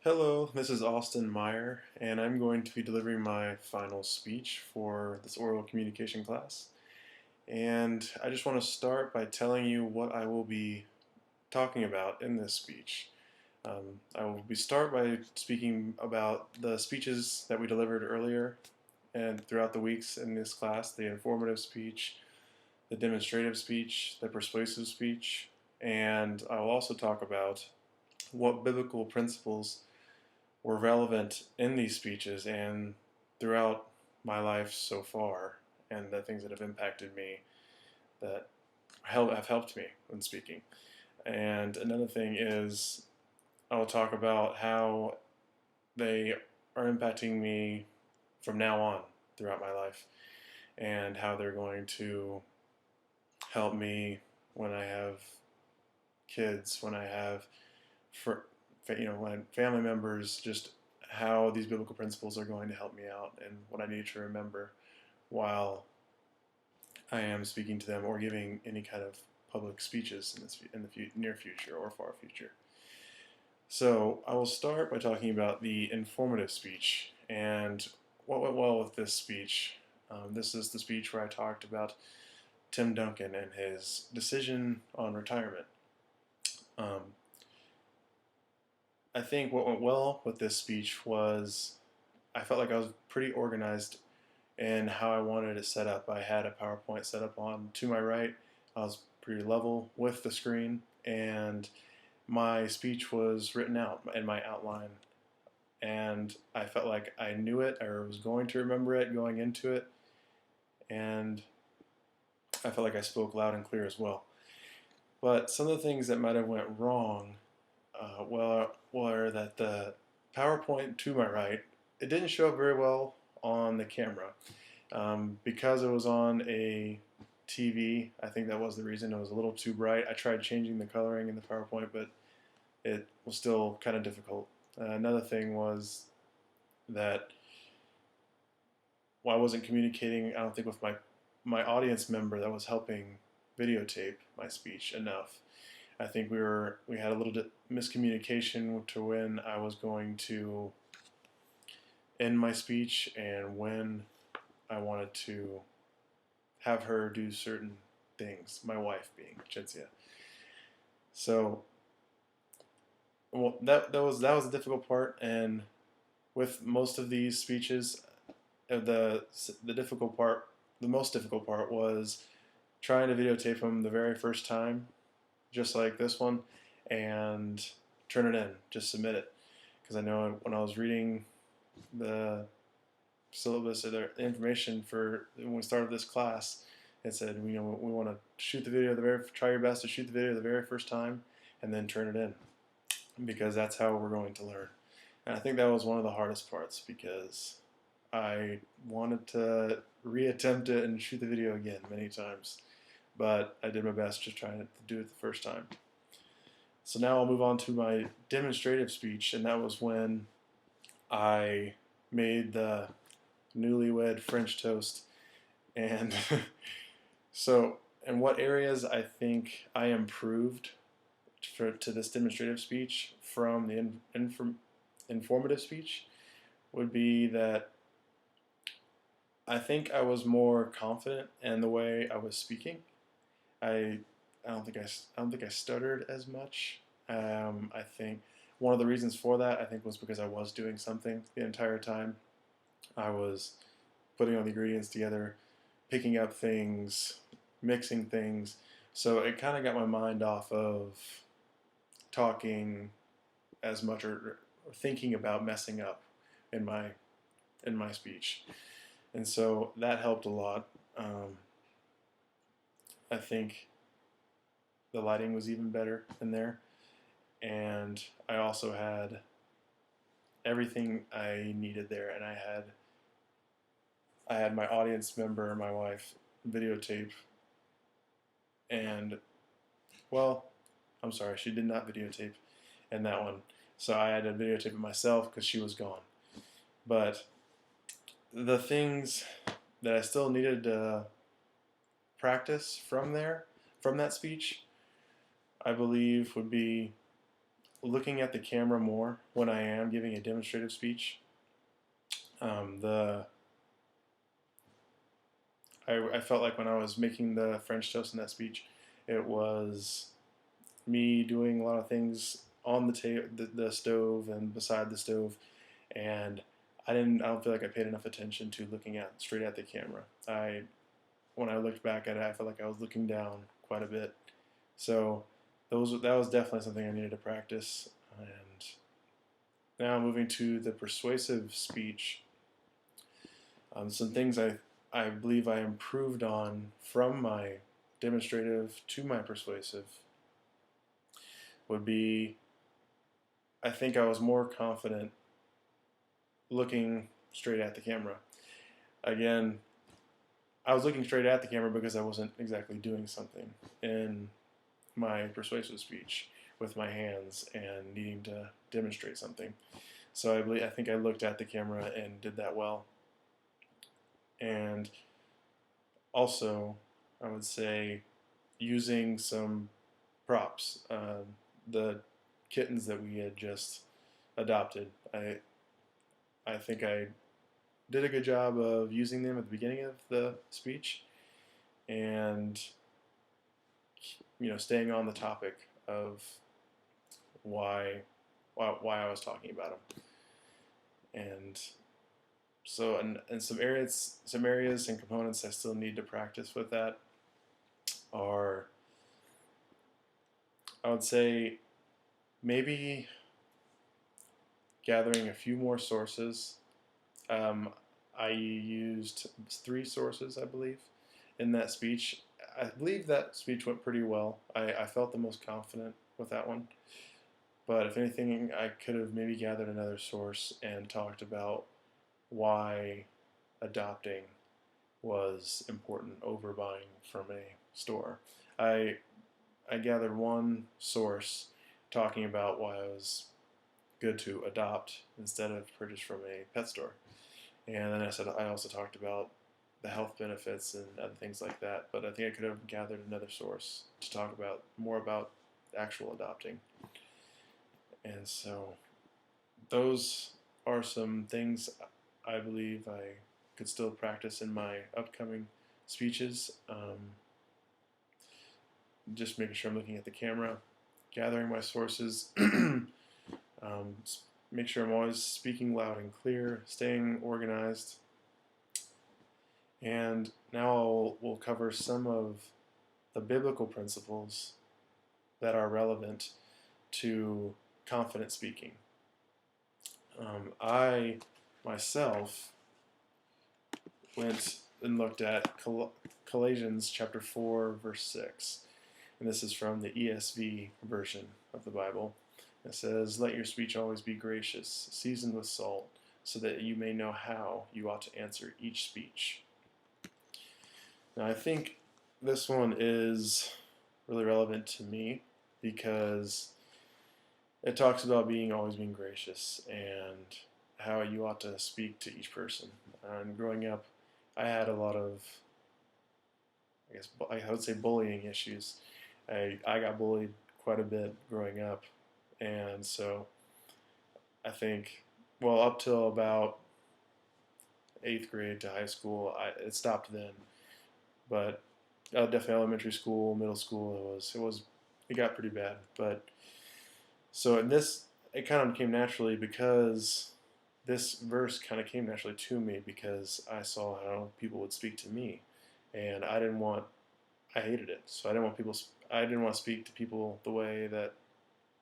Hello, this is Austin Meyer, and I'm going to be delivering my final speech for this oral communication class. And I just want to start by telling you what I will be talking about in this speech. I will start by speaking about the speeches that we delivered earlier and throughout the weeks in this class, the informative speech, the demonstrative speech, the persuasive speech, and I will also talk about what biblical principles were relevant in these speeches and throughout my life so far, and the things that have impacted me that have helped me when speaking. And another thing is, I'll talk about how they are impacting me from now on throughout my life, and how they're going to help me when I have kids, when I have for when family members, just how these biblical principles are going to help me out and what I need to remember while I am speaking to them or giving any kind of public speeches in the near future or far future. So I will start by talking about the informative speech and what went well with this speech. This is the speech where I talked about Tim Duncan and his decision on retirement. Um, I think what went well with this speech was I felt like I was pretty organized in how I wanted it set up. I had a PowerPoint set up on to my right. I was pretty level with the screen, and my speech was written out in my outline. And I felt like I knew it or was going to remember it going into it, and I felt like I spoke loud and clear as well. But some of the things that might have went wrong were that the PowerPoint to my right, it didn't show up very well on the camera. Because it was on a TV, I think that was the reason. It was a little too bright. I tried changing the coloring in the PowerPoint, but it was still kind of difficult. Another thing was that I wasn't communicating, I don't think, with my audience member that was helping videotape my speech enough. I think we had a little bit miscommunication to when I was going to end my speech and when I wanted to have her do certain things. My wife being Chetsia. So, well, that was the difficult part, and with most of these speeches, the difficult part, the most difficult part was trying to videotape them the very first time, just like this one, and turn it in, just submit it. Because I know when I was reading the syllabus or the information for when we started this class, it said we want to shoot the video try your best to shoot the video the very first time, and then turn it in, because that's how we're going to learn. And I think that was one of the hardest parts because I wanted to reattempt it and shoot the video again many times, but I did my best to try to do it the first time. So now I'll move on to my demonstrative speech, and that was when I made the newlywed French toast. And so, in what areas I think I improved to this demonstrative speech from the informative speech would be that I think I was more confident in the way I was speaking. I I don't think I stuttered as much. I think one of the reasons for that, I think, was because I was doing something the entire time. I was putting all the ingredients together, picking up things, mixing things. So it kind of got my mind off of talking as much or thinking about messing up in my speech, and so that helped a lot. I think the lighting was even better in there, and I also had everything I needed there, and I had my audience member, my wife, videotape, and well, I'm sorry, she did not videotape in that one, so I had to videotape it myself because she was gone. But the things that I still needed to practice from that speech, I believe would be looking at the camera more when I am giving a demonstrative speech. The I felt like when I was making the French toast in that speech, it was me doing a lot of things on the stove and beside the stove, and I don't feel like I paid enough attention to looking at straight at the camera. When I looked back at it, I felt like I was looking down quite a bit. So that was definitely something I needed to practice. And now moving to the persuasive speech, some things I believe I improved on from my demonstrative to my persuasive would be, I think I was more confident looking straight at the camera. Again, I was looking straight at the camera because I wasn't exactly doing something in my persuasive speech with my hands and needing to demonstrate something. So I think I looked at the camera and did that well. And also, I would say using some props. The kittens that we had just adopted, I think I did a good job of using them at the beginning of the speech, and staying on the topic of why I was talking about them. And so, and some areas and components I still need to practice with that are, I would say, maybe gathering a few more sources. I used 3 sources, I believe, in that speech. I believe that speech went pretty well. I felt the most confident with that one. But if anything, I could have maybe gathered another source and talked about why adopting was important over buying from a store. I I gathered one source talking about why it was good to adopt instead of purchase from a pet store. And then I also talked about the health benefits and other things like that. But I think I could have gathered another source to talk about more about actual adopting. And so those are some things I believe I could still practice in my upcoming speeches. Just making sure I'm looking at the camera, gathering my sources, make sure I'm always speaking loud and clear, staying organized. And now we'll cover some of the biblical principles that are relevant to confident speaking. I myself went and looked at Colossians chapter 4, verse 6. And this is from the ESV version of the Bible. It says, "Let your speech always be gracious, seasoned with salt, so that you may know how you ought to answer each speech." Now, I think this one is really relevant to me because it talks about always being gracious and how you ought to speak to each person. And growing up, I had a lot of, I would say, bullying issues. I got bullied quite a bit growing up, and so I think, well, up till about 8th grade to high school, it stopped then. But definitely elementary school, middle school, it got pretty bad. But so in this, it kind of came naturally because this verse kind of came naturally to me because I saw how people would speak to me, and I hated it. So I didn't want to speak to people the way that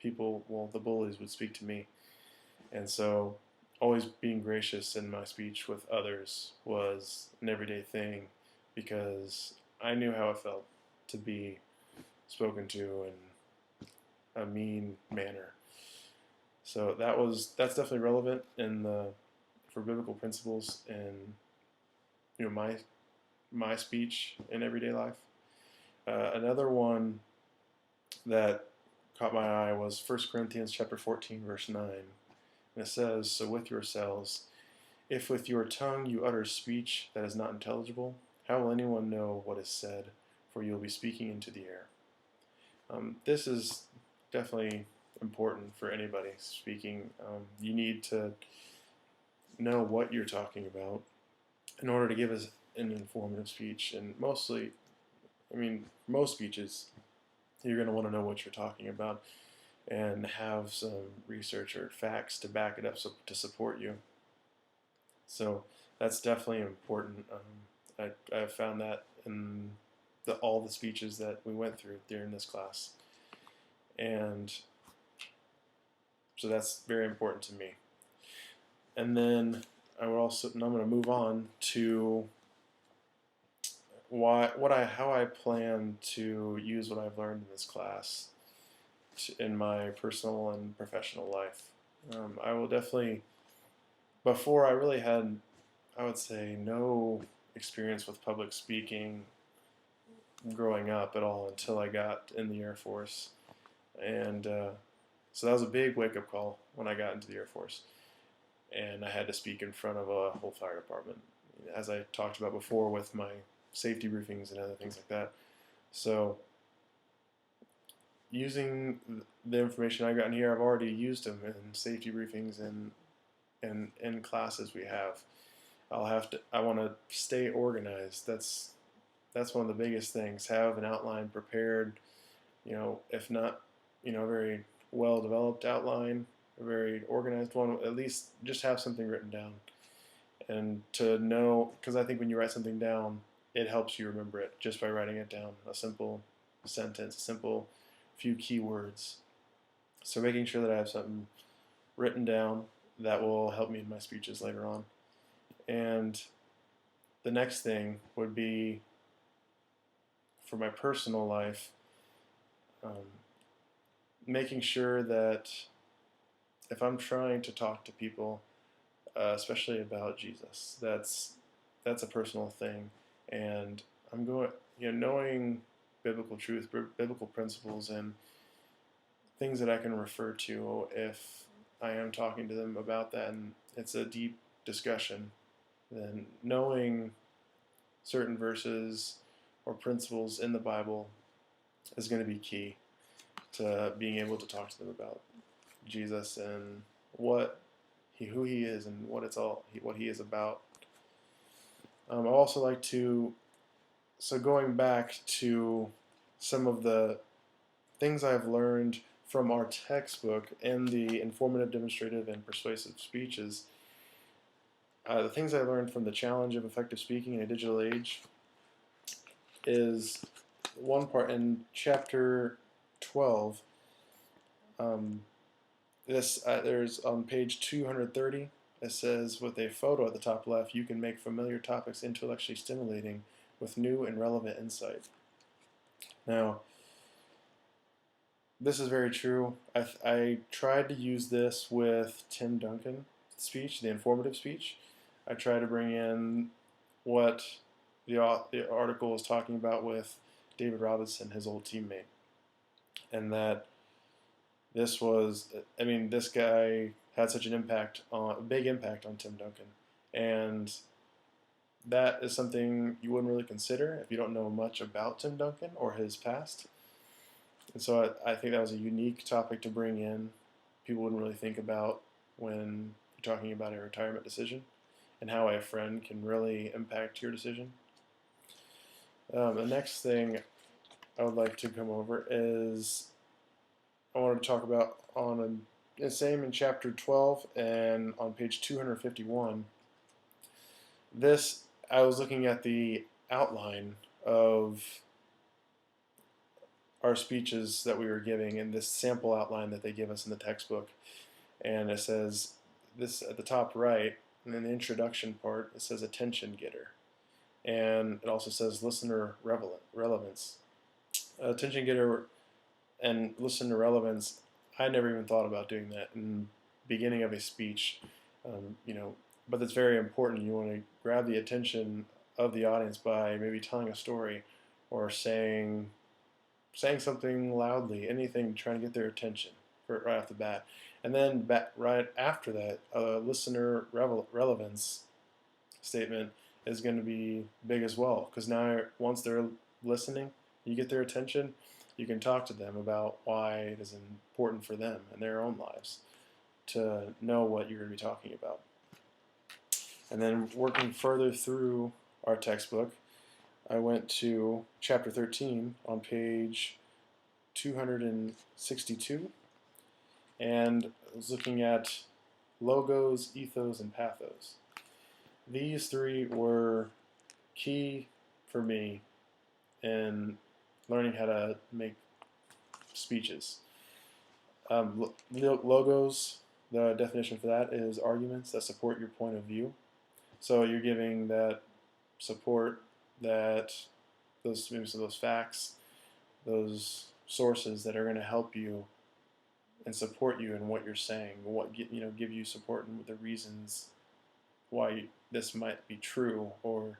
the bullies would speak to me. And so always being gracious in my speech with others was an everyday thing because I knew how it felt to be spoken to in a mean manner. So that's definitely relevant for biblical principles in my speech in everyday life. Another one that caught my eye was 1 Corinthians chapter 14, verse 9. And it says, "So with yourselves, if with your tongue you utter speech that is not intelligible, how will anyone know what is said? For you will be speaking into the air." This is definitely important for anybody speaking. You need to know what you're talking about in order to give us an informative speech. And mostly, I mean, most speeches, you're going to want to know what you're talking about and have some research or facts to back it up to support you. So that's definitely important. I found that in all the speeches that we went through during this class. And so that's very important to me. And then I'm going to move on to how I plan to use what I've learned in this class in my personal and professional life. I will definitely, before I really had, I would say, no experience with public speaking growing up at all until I got in the Air Force. And so that was a big wake-up call when I got into the Air Force. And I had to speak in front of a whole fire department, as I talked about before with my safety briefings and other things like that. So using the information I got in here, I've already used them in safety briefings and in classes we have. I want to stay organized. That's one of the biggest things. Have an outline prepared, if not, a very well developed outline, a very organized one, at least just have something written down. And to know, because I think when you write something down, it helps you remember it just by writing it down. A simple sentence, a simple few keywords. So making sure that I have something written down that will help me in my speeches later on. And the next thing would be for my personal life, making sure that if I'm trying to talk to people, especially about Jesus, that's a personal thing, and I'm going, knowing biblical truth, biblical principles, and things that I can refer to if I am talking to them about that, and it's a deep discussion, then knowing certain verses or principles in the Bible is going to be key to being able to talk to them about Jesus and who he is and what he is about. I also like to, so going back to some of the things I've learned from our textbook in the informative, demonstrative, and persuasive speeches, the things I learned from the challenge of effective speaking in a digital age is one part in chapter 12. There's on page 230. It says, with a photo at the top left, you can make familiar topics intellectually stimulating with new and relevant insight. Now, this is very true. I tried to use this with Tim Duncan's speech, the informative speech. I tried to bring in what the article was talking about with David Robinson, his old teammate, and that this guy had such a big impact on Tim Duncan, and that is something you wouldn't really consider if you don't know much about Tim Duncan or his past. And so I think that was a unique topic to bring in. People wouldn't really think about when you're talking about a retirement decision and how a friend can really impact your decision. The next thing I would like to come over is I wanted to talk about the same in chapter 12 and on page 251. I was looking at the outline of our speeches that we were giving in this sample outline that they give us in the textbook. And it says, this at the top right, and in the introduction part, it says attention getter. And it also says listener relevance. Attention getter and listener relevance, I never even thought about doing that in the beginning of a speech, but it's very important. You want to grab the attention of the audience by maybe telling a story or saying something loudly, anything trying to get their attention right off the bat. And then right after that, a listener relevance statement is going to be big as well, because now once they're listening, you get their attention. you can talk to them about why it is important for them in their own lives to know what you're going to be talking about. And then working further through our textbook, I went to chapter 13 on page 262, and I was looking at logos, ethos, and pathos. These three were key for me in learning how to make speeches. Logos, the definition for that is arguments that support your point of view. So you're giving that support, that those facts, those sources that are going to help you and support you in what you're saying, give you support and the reasons why this might be true or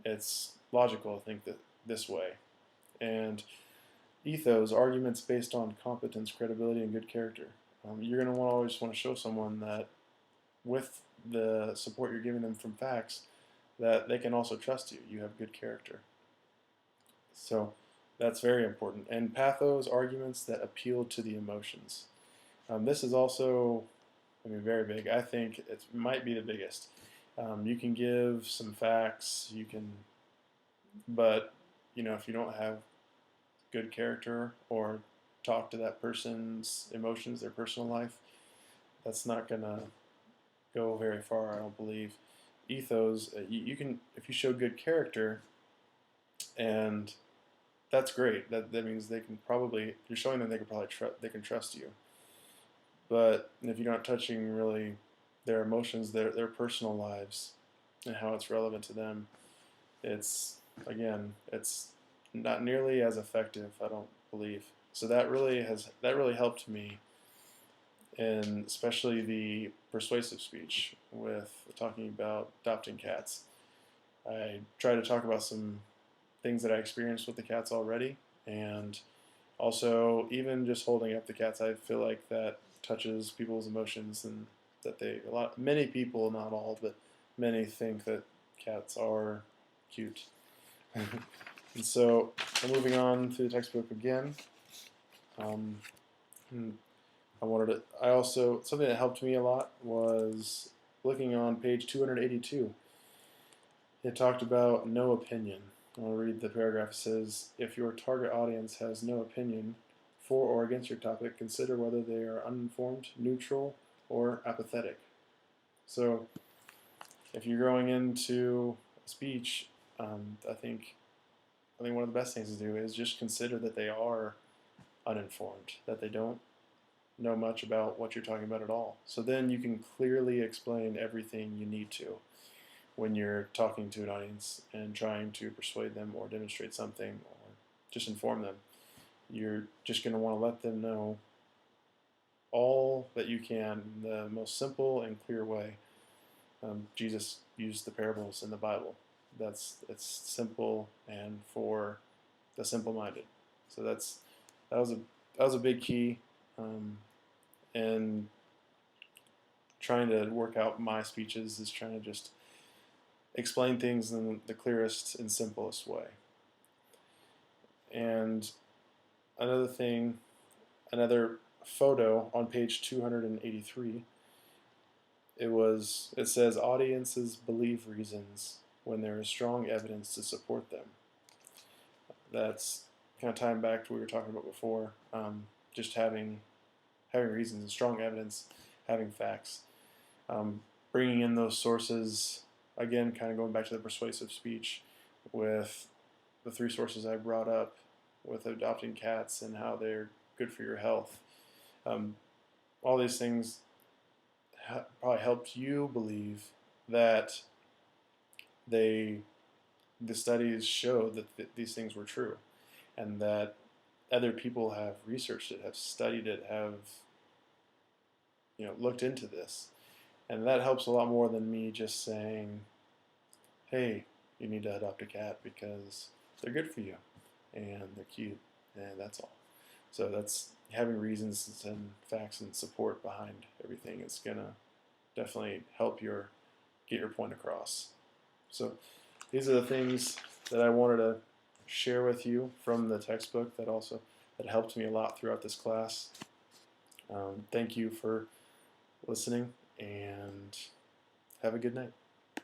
it's logical to think that this way. And ethos, arguments based on competence, credibility, and good character. You're going to always want to show someone that with the support you're giving them from facts, that they can also trust you. You have good character. So that's very important. And pathos, arguments that appeal to the emotions. This is also, very big. I think it might be the biggest. You can give some facts, but if you don't have good character or talk to that person's emotions, their personal life, that's not gonna go very far, I don't believe. Ethos, you can, if you show good character, and that's great. That means you're showing them they can trust you. But if you're not touching really their emotions, their personal lives, and how it's relevant to them, it's not nearly as effective, I don't believe. So that really helped me in especially the persuasive speech with talking about adopting cats. I try to talk about some things that I experienced with the cats already, and also even just holding up the cats, I feel like that touches people's emotions, and that many people, not all, but many think that cats are cute. And so, moving on through the textbook again, something that helped me a lot was looking on page 282. It talked about no opinion. I'll read the paragraph. It says, if your target audience has no opinion for or against your topic, consider whether they are uninformed, neutral, or apathetic. So, if you're going into a speech, I think one of the best things to do is just consider that they are uninformed, that they don't know much about what you're talking about at all. So then you can clearly explain everything you need to when you're talking to an audience and trying to persuade them or demonstrate something or just inform them. You're just going to want to let them know all that you can in the most simple and clear way. Jesus used the parables in the Bible. It's simple and for the simple-minded. So that was a big key, and trying to work out my speeches is trying to just explain things in the clearest and simplest way. And another photo on page 283. It says audiences believe reasons when there is strong evidence to support them. That's kind of tying back to what we were talking about before. Just having reasons and strong evidence, having facts, bringing in those sources. Again, kind of going back to the persuasive speech with the three sources I brought up with adopting cats and how they're good for your health. All these things probably helped you believe that the studies show that these things were true, and that other people have researched it, have studied it, have looked into this. And that helps a lot more than me just saying, hey, you need to adopt a cat because they're good for you and they're cute, and that's all. So that's having reasons and facts and support behind everything is going to definitely help get your point across. So these are the things that I wanted to share with you from the textbook that helped me a lot throughout this class. Thank you for listening, and have a good night.